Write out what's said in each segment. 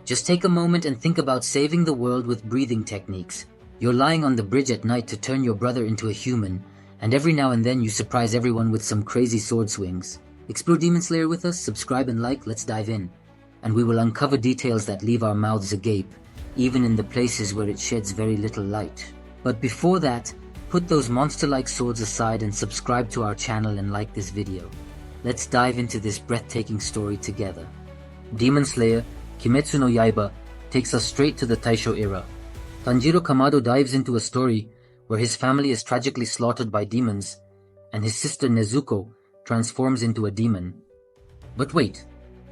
Just take a moment and think about saving the world with breathing techniques. You're lying on the bridge at night to turn your brother into a human, and every now and then you surprise everyone with some crazy sword swings. Explore Demon Slayer with us, subscribe and like, let's dive in. And we will uncover details that leave our mouths agape, even in the places where it sheds very little light. But before that, put those monster-like swords aside and subscribe to our channel and like this video. Let's dive into this breathtaking story together. Demon Slayer, Kimetsu no Yaiba, takes us straight to the Taisho era. Tanjiro Kamado dives into a story where his family is tragically slaughtered by demons, and his sister Nezuko transforms into a demon. But wait,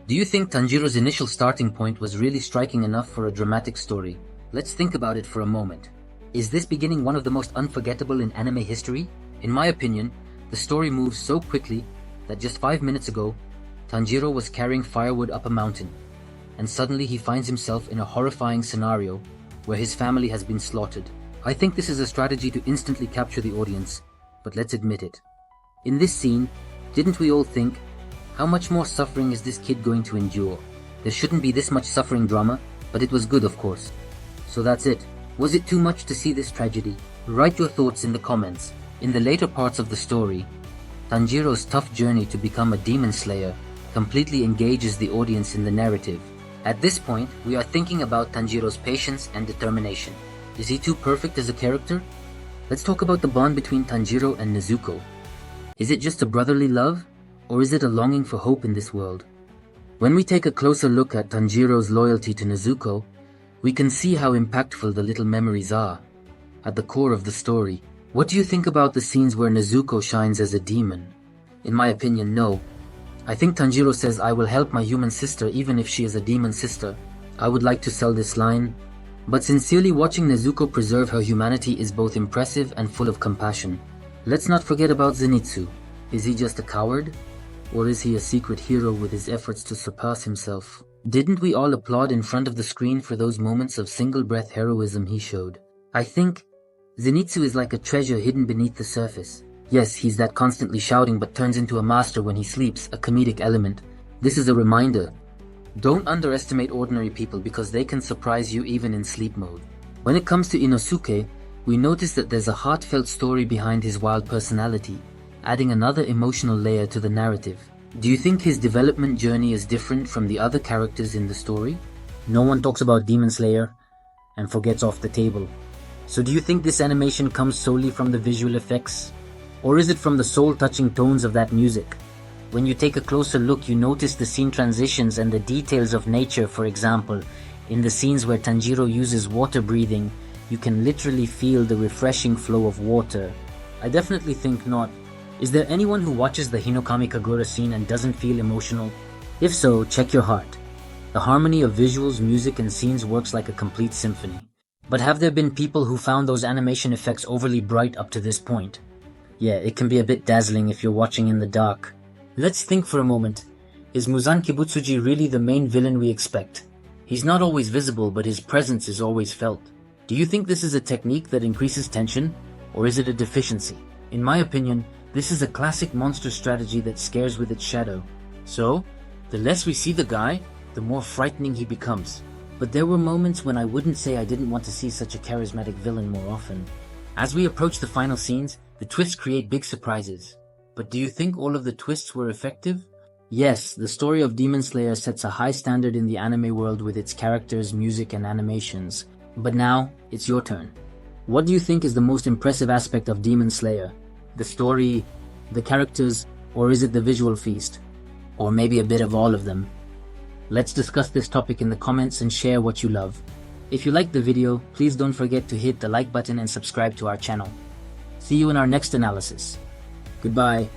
do you think Tanjiro's initial starting point was really striking enough for a dramatic story? Let's think about it for a moment. Is this beginning one of the most unforgettable in anime history? In my opinion, the story moves so quickly that just 5 minutes ago, Tanjiro was carrying firewood up a mountain, and suddenly he finds himself in a horrifying scenario where his family has been slaughtered. I think this is a strategy to instantly capture the audience, but let's admit it. In this scene, didn't we all think, how much more suffering is this kid going to endure? There shouldn't be this much suffering drama, but it was good, of course. So that's it. Was it too much to see this tragedy? Write your thoughts in the comments. In the later parts of the story, Tanjiro's tough journey to become a demon slayer completely engages the audience in the narrative. At this point, we are thinking about Tanjiro's patience and determination. Is he too perfect as a character? Let's talk about the bond between Tanjiro and Nezuko. Is it just a brotherly love, or is it a longing for hope in this world? When we take a closer look at Tanjiro's loyalty to Nezuko, we can see how impactful the little memories are at the core of the story. What do you think about the scenes where Nezuko shines as a demon? In my opinion, no. I think Tanjiro says, "I will help my human sister even if she is a demon sister." I would like to sell this line, but sincerely watching Nezuko preserve her humanity is both impressive and full of compassion. Let's not forget about Zenitsu. Is he just a coward? Or is he a secret hero with his efforts to surpass himself? Didn't we all applaud in front of the screen for those moments of single-breath heroism he showed? I think Zenitsu is like a treasure hidden beneath the surface. Yes, he's that constantly shouting but turns into a master when he sleeps, a comedic element. This is a reminder. Don't underestimate ordinary people because they can surprise you even in sleep mode. When it comes to Inosuke, we notice that there's a heartfelt story behind his wild personality, adding another emotional layer to the narrative. Do you think his development journey is different from the other characters in the story? No one talks about Demon Slayer and forgets off the table. So do you think this animation comes solely from the visual effects? Or is it from the soul-touching tones of that music? When you take a closer look, you notice the scene transitions and the details of nature. For example, in the scenes where Tanjiro uses water breathing, you can literally feel the refreshing flow of water. I definitely think not. Is there anyone who watches the Hinokami Kagura scene and doesn't feel emotional? If so, check your heart. The harmony of visuals, music, and scenes works like a complete symphony. But have there been people who found those animation effects overly bright up to this point? Yeah, it can be a bit dazzling if you're watching in the dark. Let's think for a moment. Is Muzan Kibutsuji really the main villain we expect? He's not always visible, but his presence is always felt. Do you think this is a technique that increases tension, or is it a deficiency? In my opinion, this is a classic monster strategy that scares with its shadow. So, the less we see the guy, the more frightening he becomes. But there were moments when I wouldn't say I didn't want to see such a charismatic villain more often. As we approach the final scenes, the twists create big surprises. But do you think all of the twists were effective? Yes, the story of Demon Slayer sets a high standard in the anime world with its characters, music, and animations. But now, it's your turn. What do you think is the most impressive aspect of Demon Slayer? The story, the characters, or is it the visual feast? Or maybe a bit of all of them? Let's discuss this topic in the comments and share what you love. If you liked the video, please don't forget to hit the like button and subscribe to our channel. See you in our next analysis. Goodbye.